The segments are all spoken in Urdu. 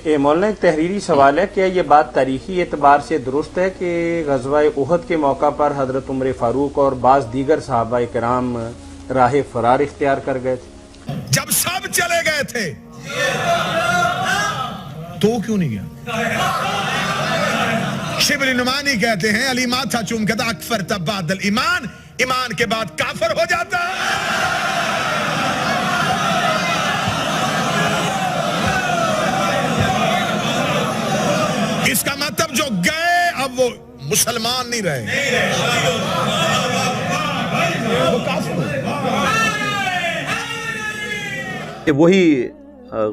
مولانا ایک تحریری سوال ہے، کیا یہ بات تاریخی اعتبار سے درست ہے کہ غزوہ احد کے موقع پر حضرت عمر فاروق اور بعض دیگر صحابہ کرام راہ فرار اختیار کر گئے تھے؟ جب سب چلے گئے تھے تو کیوں نہیں گیا؟ شبلی نمانی کہتے ہیں علی ماتھا چوم کہتا اکفر تب بعد الایمان، ایمان کے بعد کافر ہو جاتا۔ اس کا مطلب جو گئے اب وہ مسلمان نہیں رہے، وہ کافر کہ وہی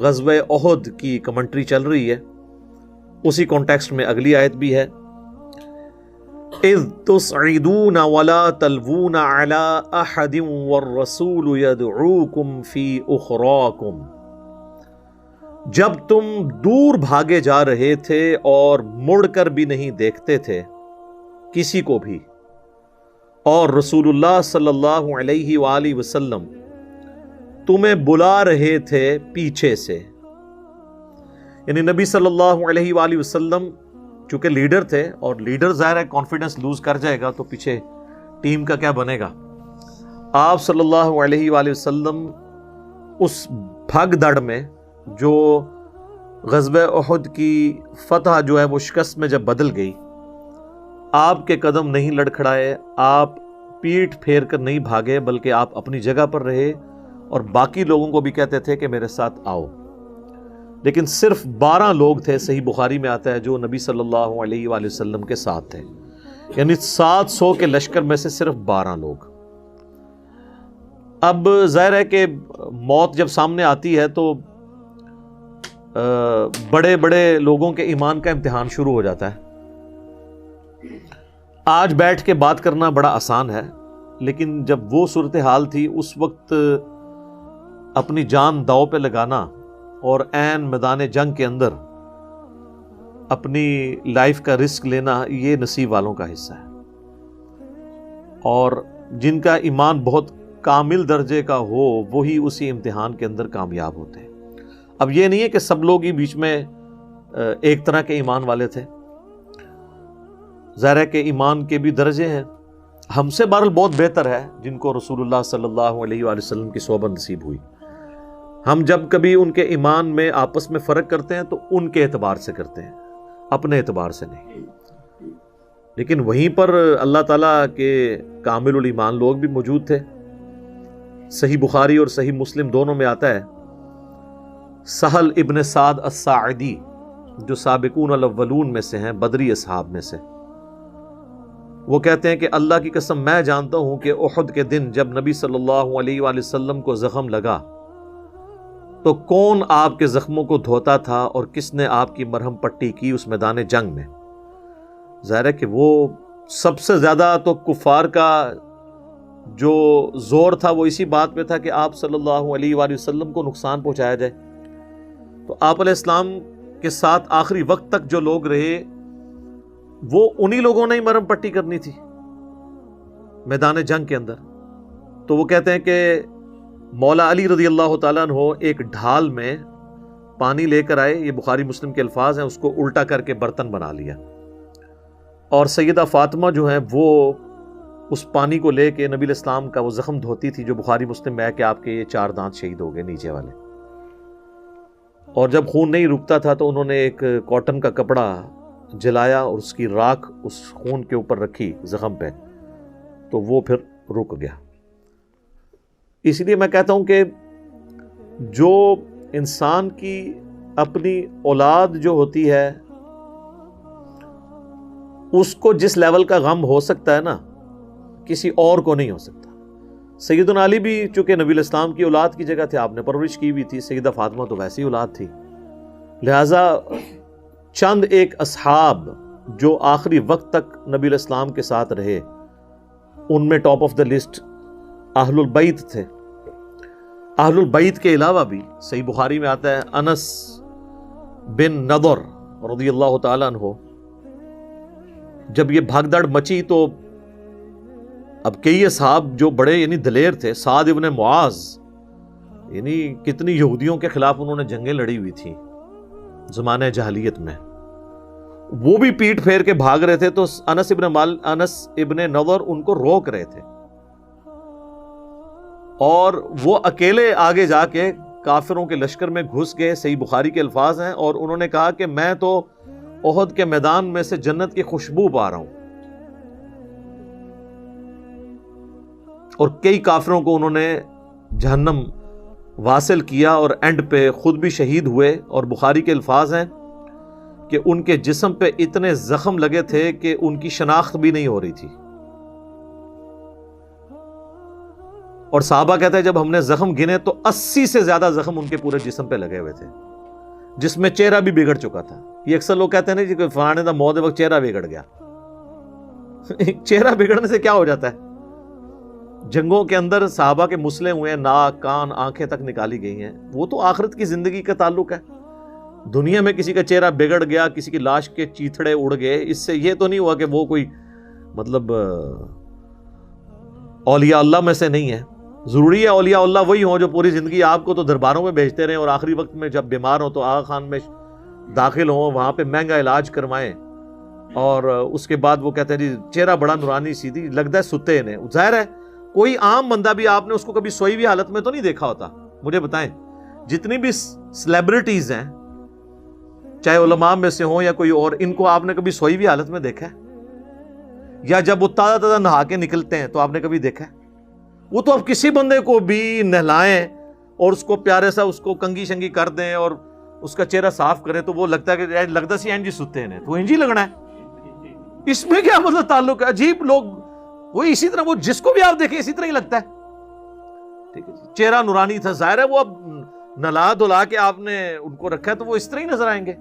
غزوہ احد کی کمنٹری چل رہی ہے، اسی کانٹیکسٹ میں اگلی آیت بھی ہے، اذ تصعدون ولا تلوون على احد والرسول يدعوكم في اخراكم، جب تم دور بھاگے جا رہے تھے اور مڑ کر بھی نہیں دیکھتے تھے کسی کو بھی، اور رسول اللہ صلی اللہ علیہ وآلہ وسلم تمہیں بلا رہے تھے پیچھے سے، یعنی نبی صلی اللہ علیہ وآلہ وسلم چونکہ لیڈر تھے، اور لیڈر ظاہر ہے کانفیڈنس لوز کر جائے گا تو پیچھے ٹیم کا کیا بنے گا۔ آپ صلی اللہ علیہ وآلہ وسلم اس بھگ دڑ میں جو غزوہ احد کی فتح جو ہے وہ شکست میں جب بدل گئی، آپ کے قدم نہیں لڑکھڑائے، آپ پیٹھ پھیر کر نہیں بھاگے، بلکہ آپ اپنی جگہ پر رہے اور باقی لوگوں کو بھی کہتے تھے کہ میرے ساتھ آؤ۔ لیکن صرف 12 لوگ تھے، صحیح بخاری میں آتا ہے، جو نبی صلی اللہ علیہ وآلہ وسلم کے ساتھ تھے، یعنی 700 کے لشکر میں سے صرف 12 لوگ۔ اب ظاہر ہے کہ موت جب سامنے آتی ہے تو بڑے بڑے لوگوں کے ایمان کا امتحان شروع ہو جاتا ہے۔ آج بیٹھ کے بات کرنا بڑا آسان ہے، لیکن جب وہ صورتحال تھی اس وقت اپنی جان داؤ پہ لگانا اور عین میدان جنگ کے اندر اپنی لائف کا رسک لینا، یہ نصیب والوں کا حصہ ہے، اور جن کا ایمان بہت کامل درجے کا ہو وہی اسی امتحان کے اندر کامیاب ہوتے ہیں۔ اب یہ نہیں ہے کہ سب لوگ ہی بیچ میں ایک طرح کے ایمان والے تھے، ظاہر ہے کہ ایمان کے بھی درجے ہیں، ہم سے بہرحال بہت بہتر ہے جن کو رسول اللہ صلی اللہ علیہ وآلہ وسلم کی صحبت نصیب ہوئی۔ ہم جب کبھی ان کے ایمان میں آپس میں فرق کرتے ہیں تو ان کے اعتبار سے کرتے ہیں، اپنے اعتبار سے نہیں۔ لیکن وہیں پر اللہ تعالیٰ کے کامل الایمان لوگ بھی موجود تھے۔ صحیح بخاری اور صحیح مسلم دونوں میں آتا ہے، سہل ابن سعد الساعدی جو سابقون الاولون میں سے ہیں، بدری اصحاب میں سے، وہ کہتے ہیں کہ اللہ کی قسم میں جانتا ہوں کہ احد کے دن جب نبی صلی اللہ علیہ وآلہ وسلم کو زخم لگا تو کون آپ کے زخموں کو دھوتا تھا اور کس نے آپ کی مرہم پٹی کی اس میدان جنگ میں۔ ظاہر ہے کہ وہ سب سے زیادہ تو کفار کا جو زور تھا وہ اسی بات پہ تھا کہ آپ صلی اللہ علیہ وآلہ وسلم کو نقصان پہنچایا جائے، تو آپ علیہ السلام کے ساتھ آخری وقت تک جو لوگ رہے وہ انہی لوگوں نے ہی مرہم پٹی کرنی تھی میدان جنگ کے اندر۔ تو وہ کہتے ہیں کہ مولا علی رضی اللہ تعالیٰ عنہ ایک ڈھال میں پانی لے کر آئے، یہ بخاری مسلم کے الفاظ ہیں، اس کو الٹا کر کے برتن بنا لیا، اور سیدہ فاطمہ جو ہیں وہ اس پانی کو لے کے نبی علیہ السلام کا وہ زخم دھوتی تھی جو بخاری مسلم میں ہے کہ آپ کے یہ 4 دانت شہید ہو گئے نیچے والے، اور جب خون نہیں رکتا تھا تو انہوں نے ایک کاٹن کا کپڑا جلایا اور اس کی راکھ اس خون کے اوپر رکھی زخم پہ، تو وہ پھر رک گیا۔ اس لیے میں کہتا ہوں کہ جو انسان کی اپنی اولاد جو ہوتی ہے اس کو جس لیول کا غم ہو سکتا ہے نا، کسی اور کو نہیں ہو سکتا۔ سیدنا علی بھی چونکہ نبی علیہ السلام کی اولاد کی جگہ تھے، آپ نے پرورش کی بھی تھی، سیدہ فاطمہ تو ویسی اولاد تھی، لہٰذا چند ایک اصحاب جو آخری وقت تک نبی علیہ السلام کے ساتھ رہے، ان میں ٹاپ آف دا لسٹ اہل البیت تھے۔ اہل البیت کے علاوہ بھی صحیح بخاری میں آتا ہے، انس بن نضر رضی اللہ تعالیٰ عنہ، جب یہ بھگدڑ مچی تو اب کئی اصحاب جو بڑے یعنی دلیر تھے، سعد ابن معاذ یعنی کتنی یہودیوں کے خلاف انہوں نے جنگیں لڑی ہوئی تھیں، زمانہ جاہلیت میں، وہ بھی پیٹ پھیر کے بھاگ رہے تھے، تو انس ابن نضر ان کو روک رہے تھے، اور وہ اکیلے آگے جا کے کافروں کے لشکر میں گھس گئے. صحیح بخاری کے الفاظ ہیں، اور انہوں نے کہا کہ میں تو احد کے میدان میں سے جنت کی خوشبو پا رہا ہوں. اور کئی کافروں کو انہوں نے جہنم واصل کیا، اور اینڈ پہ خود بھی شہید ہوئے. اور بخاری کے الفاظ ہیں کہ ان کے جسم پہ اتنے زخم لگے تھے کہ ان کی شناخت بھی نہیں ہو رہی تھی. اور صحابہ کہتے ہیں جب ہم نے زخم گنے تو 80 سے زیادہ زخم ان کے پورے جسم پہ لگے ہوئے تھے، جس میں چہرہ بھی بگڑ چکا تھا. یہ اکثر لوگ کہتے ہیں نا کہ فلانے دا موت وقت چہرہ بگڑ گیا. چہرہ بگڑنے سے کیا ہو جاتا ہے؟ جنگوں کے اندر صحابہ کے مسلے ہوئے ہیں، ناک کان آنکھیں تک نکالی گئی ہیں. وہ تو آخرت کی زندگی کا تعلق ہے. دنیا میں کسی کا چہرہ بگڑ گیا، کسی کی لاش کے چیتھڑے اڑ گئے، اس سے یہ تو نہیں ہوا کہ وہ کوئی مطلب اولیاء اللہ میں سے نہیں ہے. ضروری ہے اولیاء اللہ وہی ہوں جو پوری زندگی آپ کو تو درباروں میں بھیجتے رہیں، اور آخری وقت میں جب بیمار ہوں تو آغا خان میں داخل ہوں، وہاں پہ مہنگا علاج کروائیں، اور اس کے بعد وہ کہتے ہیں جی چہرہ بڑا نورانی سیدھی لگتا ہے ستے نے. ظاہر ہے کوئی عام بندہ بھی آپ نے اس کو کبھی سوئی ہوئی حالت میں تو نہیں دیکھا ہوتا. مجھے بتائیں جتنی بھی سیلیبریٹیز ہیں، چاہے علماء میں سے ہوں یا کوئی اور، ان کو آپ نے کبھی سوئی ہوئی حالت میں دیکھا ہے؟ یا جب وہ تازہ تازہ نہا کے نکلتے ہیں تو آپ نے کبھی دیکھا ہے؟ وہ تو اب کسی بندے کو بھی نہلائیں اور اس کو پیارے سا اس کو کنگھی شنگی کر دیں اور اس کا چہرہ صاف کریں تو وہ لگتا ہے کہ لگتا سی انجی ستے ہیں تو انجی لگنا ہے. اس میں کیا مطلب تعلق ہے؟ عجیب لوگ. وہ اسی طرح وہ جس کو بھی آپ دیکھیں اسی طرح ہی لگتا ہے. ٹھیک ہے جی، چہرہ نورانی تھا. ظاہر ہے وہ اب نلا دھلا کے آپ نے ان کو رکھا ہے تو وہ اس طرح ہی نظر آئیں گے.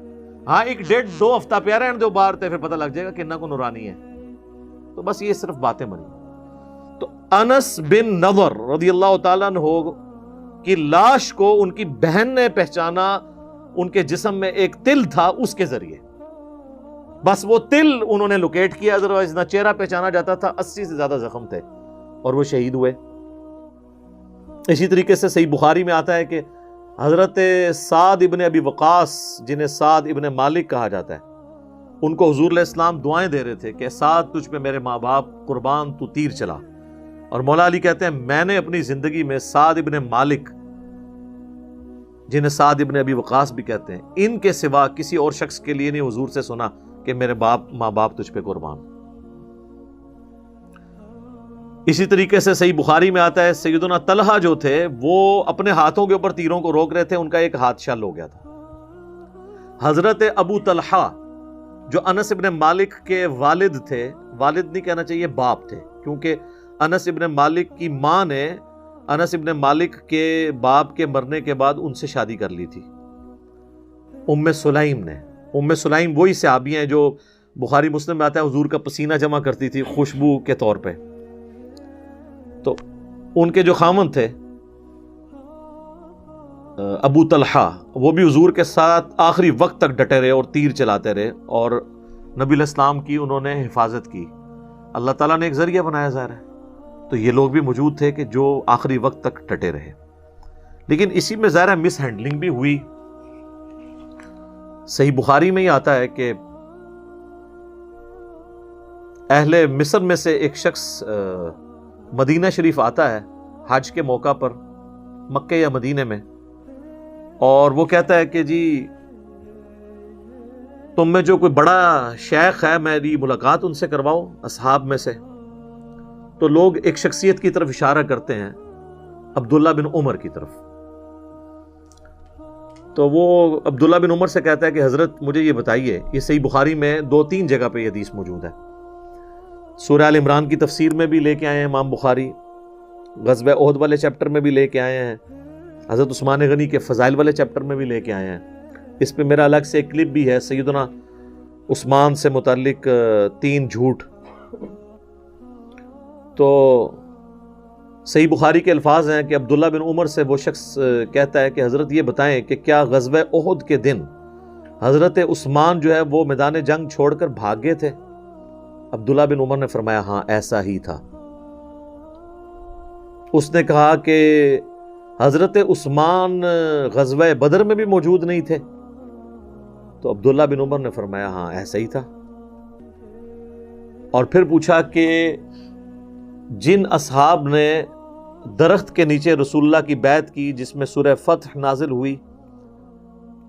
ہاں 1-1.5-2 ہفتہ پیارے ہیں جو باہر تھے، پھر پتہ لگ جائے گا کنہ کو نورانی ہے. تو بس یہ صرف باتیں بنی. تو انس بن نضر رضی اللہ تعالیٰ عنہ کی لاش کو ان کی بہن نے پہچانا، ان کے جسم میں ایک تل تھا اس کے ذریعے. بس وہ تل انہوں نے لوکیٹ کیا، ادروائز نہ چہرہ پہچانا جاتا تھا. 80 سے زیادہ زخم تھے اور وہ شہید ہوئے. اسی طریقے سے صحیح بخاری میں آتا ہے کہ حضرت سعد ابن ابی وقاص، جنہیں سعد ابن مالک کہا جاتا ہے، ان کو حضور علیہ السلام دعائیں دے رہے تھے کہ سعد تجھ پہ میرے ماں باپ قربان، تو تیر چلا. اور مولا علی کہتے ہیں میں نے اپنی زندگی میں سعد ابن مالک، جنہیں سعد ابن ابی وقاص بھی کہتے ہیں، ان کے سوا کسی اور شخص کے لیے نہیں حضور سے سنا کہ میرے ماں باپ تجھ پہ قربان. اسی طریقے سے صحیح بخاری میں آتا ہے سیدنا طلحہ جو تھے وہ اپنے ہاتھوں کے اوپر تیروں کو روک رہے تھے، ان کا ایک ہاتھ شل ہو گیا تھا. حضرت ابو طلحہ جو انس ابن مالک کے والد تھے، والد نہیں کہنا چاہیے باپ تھے، کیونکہ انس ابن مالک کی ماں نے انس ابن مالک کے باپ کے مرنے کے بعد ان سے شادی کر لی تھی، ام سلیم نے. ام سلیم وہی صحابی ہیں جو بخاری مسلم میں آتا ہے حضور کا پسینہ جمع کرتی تھی خوشبو کے طور پہ. تو ان کے جو خامن تھے ابو طلحہ، وہ بھی حضور کے ساتھ آخری وقت تک ڈٹے رہے اور تیر چلاتے رہے، اور نبی علیہ السلام کی انہوں نے حفاظت کی. اللہ تعالیٰ نے ایک ذریعہ بنایا ظاہر ہے. تو یہ لوگ بھی موجود تھے کہ جو آخری وقت تک ڈٹے رہے. لیکن اسی میں ظاہر ہے مس ہینڈلنگ بھی ہوئی. صحیح بخاری میں ہی آتا ہے کہ اہل مصر میں سے ایک شخص مدینہ شریف آتا ہے حج کے موقع پر، مکہ یا مدینے میں، اور وہ کہتا ہے کہ جی تم میں جو کوئی بڑا شیخ ہے میری ملاقات ان سے کرواؤ اصحاب میں سے. تو لوگ ایک شخصیت کی طرف اشارہ کرتے ہیں، عبداللہ بن عمر کی طرف. تو وہ عبداللہ بن عمر سے کہتا ہے کہ حضرت مجھے یہ بتائیے، یہ صحیح بخاری میں 2-3 جگہ پہ یہ حدیث موجود ہے. سورہ آل عمران کی تفسیر میں بھی لے کے آئے ہیں امام بخاری، غزوہ احد والے چیپٹر میں بھی لے کے آئے ہیں، حضرت عثمان غنی کے فضائل والے چیپٹر میں بھی لے کے آئے ہیں. اس پہ میرا الگ سے ایک کلپ بھی ہے سیدنا عثمان سے متعلق 3 جھوٹ. تو صحیح بخاری کے الفاظ ہیں کہ عبداللہ بن عمر سے وہ شخص کہتا ہے کہ حضرت یہ بتائیں کہ کیا غزوہ احد کے دن حضرت عثمان جو ہے وہ میدان جنگ چھوڑ کر بھاگ گئے تھے؟ عبداللہ بن عمر نے فرمایا ہاں ایسا ہی تھا. اس نے کہا کہ حضرت عثمان غزوہ بدر میں بھی موجود نہیں تھے؟ تو عبداللہ بن عمر نے فرمایا ہاں ایسا ہی تھا. اور پھر پوچھا کہ جن اصحاب نے درخت کے نیچے رسول اللہ کی بیعت کی جس میں سورہ فتح نازل ہوئی،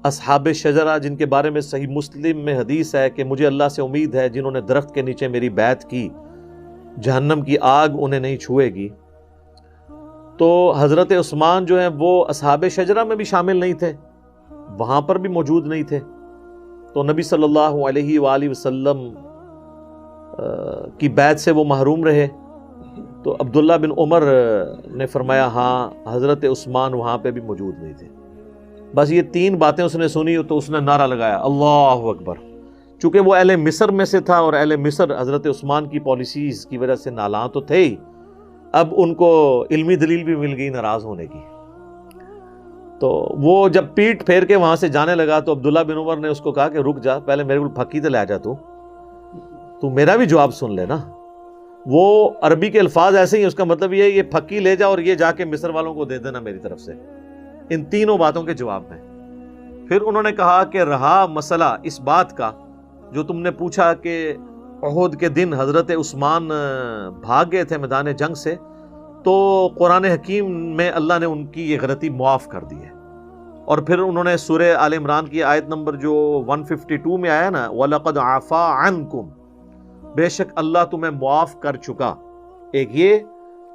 اصحاب شجرہ جن کے بارے میں صحیح مسلم میں حدیث ہے کہ مجھے اللہ سے امید ہے جنہوں نے درخت کے نیچے میری بیعت کی جہنم کی آگ انہیں نہیں چھوئے گی، تو حضرت عثمان جو ہیں وہ اصحاب شجرہ میں بھی شامل نہیں تھے، وہاں پر بھی موجود نہیں تھے. تو نبی صلی اللہ علیہ وآلہ وسلم کی بیعت سے وہ محروم رہے. تو عبداللہ بن عمر نے فرمایا ہاں حضرت عثمان وہاں پہ بھی موجود نہیں تھے. بس یہ 3 باتیں اس نے سنی تو اس نے نعرہ لگایا اللہ اکبر. چونکہ وہ اہل مصر میں سے تھا اور اہل مصر حضرت عثمان کی پالیسیز کی وجہ سے نالاں تو تھے ہی، اب ان کو علمی دلیل بھی مل گئی ناراض ہونے کی. تو وہ جب پیٹ پھیر کے وہاں سے جانے لگا تو عبداللہ بن عمر نے اس کو کہا کہ رک جا، پہلے میرے کو پھکی تو لے جا، تو میرا بھی جواب سن لے نا. وہ عربی کے الفاظ ایسے ہی، اس کا مطلب یہ پھکی لے جا اور یہ جا کے مصر والوں کو دے دینا میری طرف سے. ان 3 باتوں کے جواب میں پھر انہوں نے کہا کہ رہا مسئلہ اس بات کا جو تم نے پوچھا کہ احد کے دن حضرت عثمان بھاگ گئے تھے میدان جنگ سے، تو قرآن حکیم میں اللہ نے ان کی یہ غلطی معاف کر دی ہے. اور پھر انہوں نے سورہ آل عمران کی آیت نمبر جو 152 میں آیا نا وَلَقَدْ عَفَا عَنْكُمْ، بے شک اللہ تمہیں معاف کر چکا. ایک یہ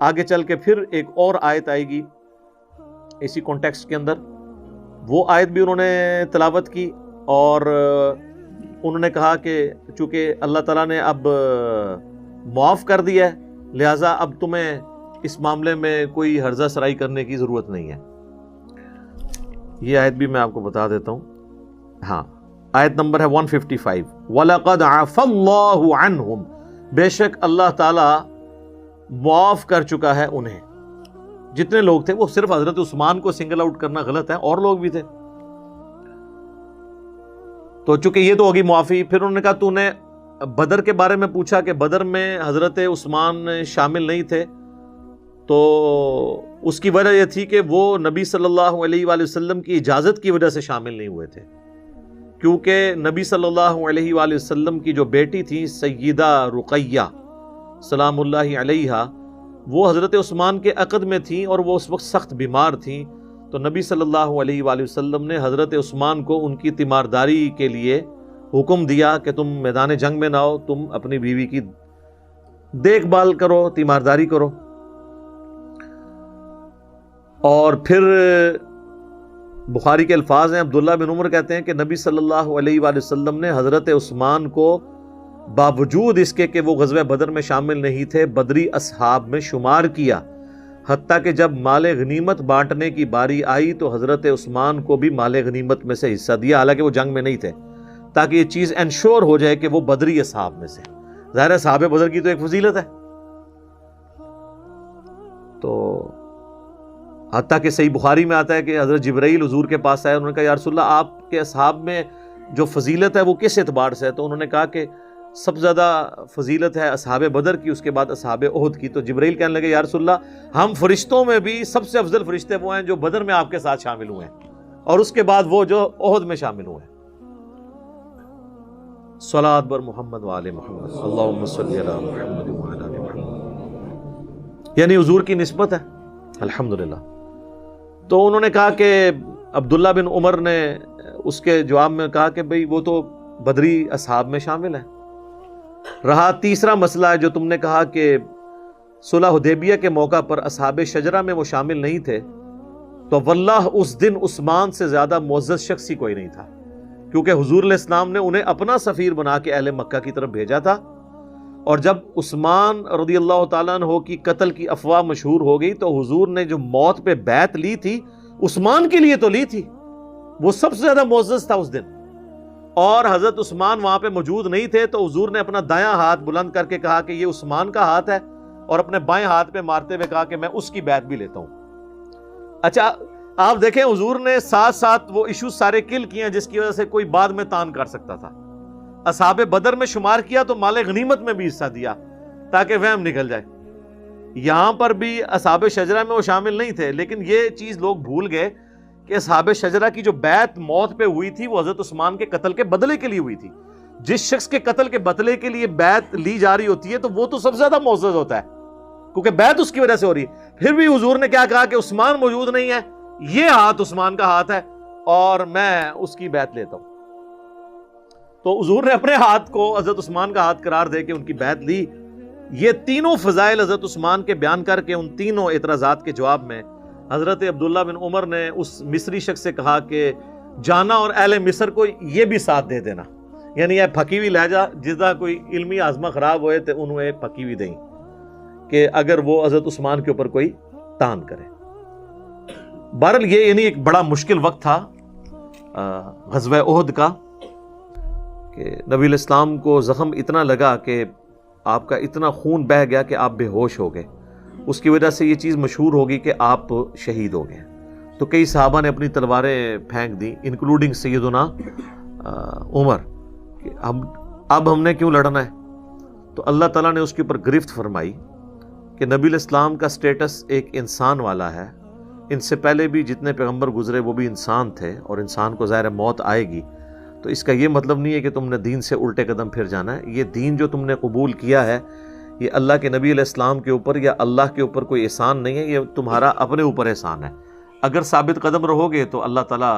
آگے چل کے پھر ایک اور آیت آئے گی اسی کانٹیکسٹ کے اندر، وہ آیت بھی انہوں نے تلاوت کی اور انہوں نے کہا کہ چونکہ اللہ تعالیٰ نے اب معاف کر دیا ہے لہٰذا اب تمہیں اس معاملے میں کوئی ہرزہ سرائی کرنے کی ضرورت نہیں ہے. یہ آیت بھی میں آپ کو بتا دیتا ہوں. ہاں آیت نمبر ہے 155 وَلَقَدْ عَفَا اللَّهُ عَنْهُمْ، بے شک اللہ تعالیٰ معاف کر چکا ہے انہیں. جتنے لوگ تھے، وہ صرف حضرت عثمان کو سنگل آؤٹ کرنا غلط ہے، اور لوگ بھی تھے. تو چونکہ یہ تو ہوگی معافی. پھر انہوں نے کہا تو نے بدر کے بارے میں پوچھا کہ بدر میں حضرت عثمان شامل نہیں تھے، تو اس کی وجہ یہ تھی کہ وہ نبی صلی اللہ علیہ وآلہ وسلم کی اجازت کی وجہ سے شامل نہیں ہوئے تھے، کیونکہ نبی صلی اللہ علیہ وآلہ وسلم کی جو بیٹی تھی سیدہ رقیہ سلام اللہ علیہا، وہ حضرت عثمان کے عقد میں تھیں اور وہ اس وقت سخت بیمار تھیں. تو نبی صلی اللہ علیہ وآلہ وسلم نے حضرت عثمان کو ان کی تیمارداری کے لیے حکم دیا کہ تم میدان جنگ میں نہ ہو، تم اپنی بیوی کی دیکھ بھال کرو، تیمارداری کرو. اور پھر بخاری کے الفاظ ہیں، عبداللہ بن عمر کہتے ہیں کہ نبی صلی اللہ علیہ وآلہ وسلم نے حضرت عثمان کو باوجود اس کے کہ وہ غزوہ بدر میں شامل نہیں تھے بدری اصحاب میں شمار کیا، حتیٰ کہ جب مال غنیمت بانٹنے کی باری آئی تو حضرت عثمان کو بھی مال غنیمت میں سے حصہ دیا، حالانکہ وہ جنگ میں نہیں تھے، تاکہ یہ چیز انشور ہو جائے کہ وہ بدری اصحاب میں سے. ظاہر ہے صحابہ بدر کی تو ایک فضیلت ہے. تو حتیٰ کہ صحیح بخاری میں آتا ہے کہ حضرت جبرائیل حضور کے پاس آئے، انہوں نے کہا یا رسول اللہ آپ کے اصحاب میں جو فضیلت ہے وہ کس اعتبار سے ہے؟ تو انہوں نے کہا کہ سب سے زیادہ فضیلت ہے اصحاب بدر کی، اس کے بعد اصحاب احد کی. تو جبرائیل کہنے لگے یا رسول اللہ ہم فرشتوں میں بھی سب سے افضل فرشتے وہ ہیں جو بدر میں آپ کے ساتھ شامل ہوئے ہیں، اور اس کے بعد وہ جو احد میں شامل ہوئے ہیں. صلاۃ بر محمد وآل محمد اللہم صلی علی محمد وعلی آل محمد، یعنی حضور کی نسبت ہے الحمدللہ. تو انہوں نے کہا کہ عبداللہ بن عمر نے اس کے جواب میں کہا کہ بھئی وہ تو بدری اصحاب میں شامل ہیں. رہا تیسرا مسئلہ ہے جو تم نے کہا کہ صلح حدیبیہ کے موقع پر اصحاب شجرہ میں وہ شامل نہیں تھے، تو واللہ اس دن عثمان سے زیادہ معزز شخص ہی کوئی نہیں تھا، کیونکہ حضور علیہ السلام نے انہیں اپنا سفیر بنا کے اہل مکہ کی طرف بھیجا تھا. اور جب عثمان رضی اللہ تعالیٰ عنہ کی قتل کی افواہ مشہور ہو گئی تو حضور نے جو موت پہ بیعت لی تھی عثمان کے لیے تو لی تھی، وہ سب سے زیادہ معزز تھا اس دن، اور حضرت عثمان وہاں پہ موجود نہیں تھے. تو حضور نے اپنا دایاں ہاتھ بلند کر کے کہا کہ یہ عثمان کا ہاتھ ہے، اور اپنے بائیں ہاتھ پہ مارتے ہوئے کہا کہ میں اس کی بیعت بھی لیتا ہوں. اچھا آپ دیکھیں حضور نے ساتھ ساتھ وہ ایشوز سارے کل کیے ہیں جس کی وجہ سے کوئی بعد میں تان کر سکتا تھا. اصحاب بدر میں شمار کیا تو مال غنیمت میں بھی حصہ دیا تاکہ وہم نکل جائے. یہاں پر بھی اصحاب شجرہ میں وہ شامل نہیں تھے، لیکن یہ چیز لوگ بھول گئے کہ اصحاب شجرہ کی جو بیعت موت پہ ہوئی تھی وہ حضرت عثمان کے قتل کے بدلے کے لیے ہوئی تھی. جس شخص کے قتل کے بدلے کے لیے بیعت لی جا رہی ہوتی ہے تو وہ تو سب سے زیادہ معزز ہوتا ہے, کیونکہ بیعت اس کی وجہ سے ہو رہی ہے. پھر بھی حضور نے کیا کہا کہ عثمان موجود نہیں ہے, یہ ہاتھ عثمان کا ہاتھ ہے اور میں اس کی بیعت لیتا ہوں. تو حضور نے اپنے ہاتھ کو حضرت عثمان کا ہاتھ قرار دے کے ان کی بیعت لی. یہ تینوں فضائل حضرت عثمان کے بیان کر کے ان تینوں اعتراضات کے جواب میں حضرت عبداللہ بن عمر نے اس مصری شخص سے کہا کہ جانا اور اہل مصر کو یہ بھی ساتھ دے دینا, یعنی یہ پھکی ہوئی لہجہ جدا کوئی علمی آزما خراب ہوئے تو انہوں نے پھکی ہوئی دیں کہ اگر وہ حضرت عثمان کے اوپر کوئی تان کرے. بہرحال یہ یعنی ایک بڑا مشکل وقت تھا غزوہ احد کا کہ نبی الاسلام کو زخم اتنا لگا کہ آپ کا اتنا خون بہہ گیا کہ آپ بے ہوش ہو گئے. اس کی وجہ سے یہ چیز مشہور ہوگی کہ آپ شہید ہو گئے. تو کئی صحابہ نے اپنی تلواریں پھینک دی انکلوڈنگ سیدنا عمر کہ اب ہم نے کیوں لڑنا ہے. تو اللہ تعالیٰ نے اس کے اوپر گرفت فرمائی کہ نبی الاسلام کا سٹیٹس ایک انسان والا ہے. ان سے پہلے بھی جتنے پیغمبر گزرے وہ بھی انسان تھے اور انسان کو ظاہر موت آئے گی. تو اس کا یہ مطلب نہیں ہے کہ تم نے دین سے الٹے قدم پھر جانا ہے. یہ دین جو تم نے قبول کیا ہے یہ اللہ کے نبی علیہ السلام کے اوپر یا اللہ کے اوپر کوئی احسان نہیں ہے, یہ تمہارا اپنے اوپر احسان ہے. اگر ثابت قدم رہو گے تو اللہ تعالیٰ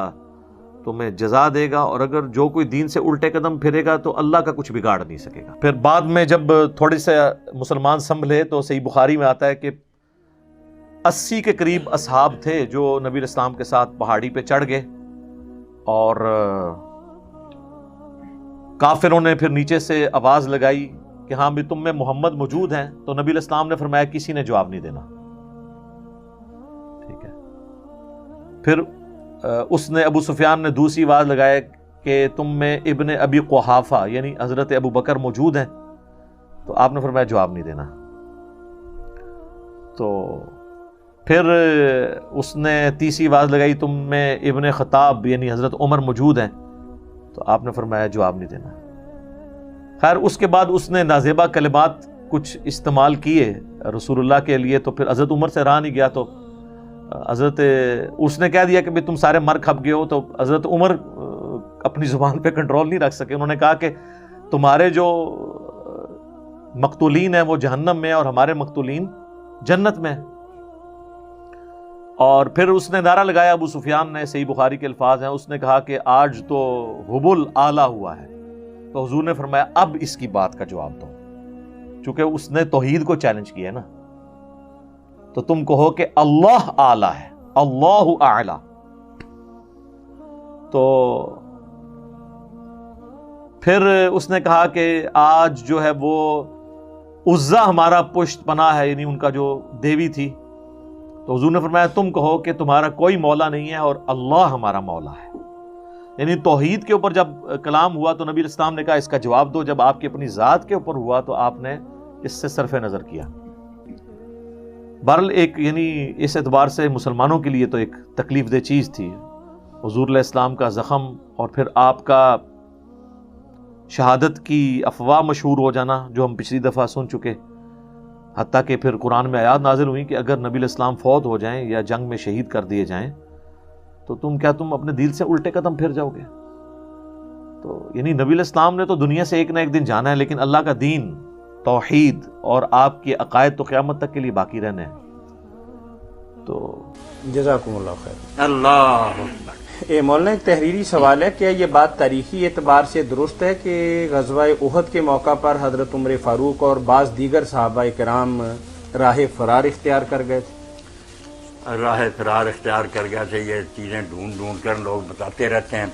تمہیں جزا دے گا, اور اگر جو کوئی دین سے الٹے قدم پھرے گا تو اللہ کا کچھ بگاڑ نہیں سکے گا. پھر بعد میں جب تھوڑے سے مسلمان سنبھلے تو صحیح بخاری میں آتا ہے کہ 80 کے قریب اصحاب تھے جو نبی علیہ السلام کے ساتھ پہاڑی پہ چڑھ گئے, اور کافروں نے پھر نیچے سے آواز لگائی کہ ہاں بھی تم میں محمد موجود ہیں. تو نبی علیہ السلام نے فرمایا کسی نے جواب نہیں دینا. ٹھیک ہے. پھر اس نے ابو سفیان نے دوسری آواز لگایا کہ تم میں ابن ابی قحافہ یعنی حضرت ابو بکر موجود ہیں. تو آپ نے فرمایا جواب نہیں دینا. تو پھر اس نے تیسری آواز لگائی تم میں ابن خطاب یعنی حضرت عمر موجود ہیں. تو آپ نے فرمایا جواب نہیں دینا. خیر اس کے بعد اس نے نازیبہ کلمات کچھ استعمال کیے رسول اللہ کے لیے. تو پھر حضرت عمر سے رہا نہیں گیا, تو حضرت اس نے کہہ دیا کہ تم سارے مر کھپ گئے ہو. تو حضرت عمر اپنی زبان پہ کنٹرول نہیں رکھ سکے. انہوں نے کہا کہ تمہارے جو مقتولین ہیں وہ جہنم میں اور ہمارے مقتولین جنت میں. اور پھر اس نے نعرہ لگایا, ابو سفیان نے, صحیح بخاری کے الفاظ ہیں, اس نے کہا کہ آج تو حبل اعلیٰ ہوا ہے. تو حضور نے فرمایا اب اس کی بات کا جواب دو, چونکہ اس نے توحید کو چیلنج کیا ہے نا. تو تم کہو کہ اللہ اعلیٰ ہے, اللہ اعلیٰ. تو پھر اس نے کہا کہ آج جو ہے وہ عزا ہمارا پشت پناہ ہے, یعنی ان کا جو دیوی تھی. تو حضور نے فرمایا تم کہو کہ تمہارا کوئی مولا نہیں ہے اور اللہ ہمارا مولا ہے. یعنی توحید کے اوپر جب کلام ہوا تو نبی علیہ السلام نے کہا اس کا جواب دو. جب آپ کی اپنی ذات کے اوپر ہوا تو آپ نے اس سے صرف نظر کیا. بہرحال ایک یعنی اس اعتبار سے مسلمانوں کے لیے تو ایک تکلیف دہ چیز تھی حضور علیہ السلام کا زخم, اور پھر آپ کا شہادت کی افواہ مشہور ہو جانا جو ہم پچھلی دفعہ سن چکے. حتیٰ کہ پھر قرآن میں آیات نازل ہوئی کہ اگر نبی علیہ السلام فوت ہو جائیں یا جنگ میں شہید کر دیے جائیں تو تم اپنے دل سے الٹے قدم پھر جاؤ گے. تو یعنی نبی علیہ السلام نے تو دنیا سے ایک نہ ایک دن جانا ہے, لیکن اللہ کا دین توحید اور آپ کے عقائد تو قیامت تک کے لیے باقی رہنے ہیں. تو جزاکم اللہ خیر. اللہ مولانا ایک تحریری سوال ہے, کیا یہ بات تاریخی اعتبار سے درست ہے کہ غزوہ احد کے موقع پر حضرت عمر فاروق اور بعض دیگر صحابہ کرام راہ فرار اختیار کر گئے تھے؟ راہ فرار اختیار کر گیا تھے. یہ چیزیں ڈھونڈ کر لوگ بتاتے رہتے ہیں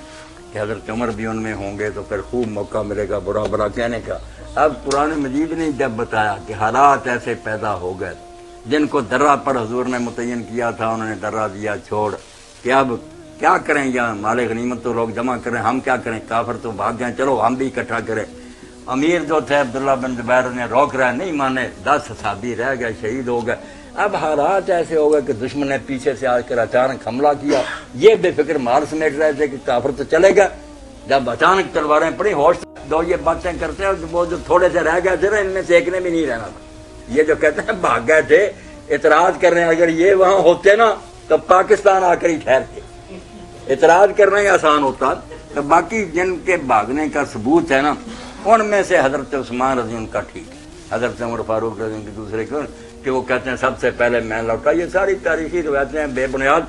کہ حضرت عمر بھی ان میں ہوں گے تو پھر خوب موقع ملے گا برا برا کہنے کا. اب قرآن مجید نے جب بتایا کہ حالات ایسے پیدا ہو گئے, جن کو درہ پر حضور نے متعین کیا تھا انہوں نے درہ دیا چھوڑ کہ اب کیا کریں, یا مال غنیمت تو لوگ جمع کریں, ہم کیا کریں, کافر تو بھاگ گئے, چلو ہم بھی اکٹھا کریں. امیر جو تھے عبداللہ بن زبیر نے روک رہا, نہیں مانے, 10 صحابی رہ گئے, شہید ہو گئے. اب حالات ایسے ہو گئے کہ دشمن نے پیچھے سے آ کر اچانک حملہ کیا. یہ بے فکر مال سمیٹ رہے تھے کہ کافر تو چلے گا. جب اچانک تلواریں پڑی, ہوش دو یہ باتیں کرتے ہیں, وہ جو تھوڑے سے رہ گئے تھے نا, ان میں سے ایک نے بھی نہیں رہنا تھا. یہ جو کہتے ہیں بھاگ گئے تھے, اعتراض کر رہے ہیں, اگر یہ وہاں ہوتے نا تو پاکستان آ کر ہی ٹھہرتے. اعتراض کرنا ہی آسان ہوتا، تو باقی جن کے بھاگنے کا ثبوت ہے نا، ان میں سے حضرت عثمان رضی ان کا ٹھیک ہے، حضرت عمر فاروق رضی ان کے دوسرے کہ وہ کہتے ہیں سب سے پہلے میں لوٹا. یہ ساری تاریخی روایتیں بے بنیاد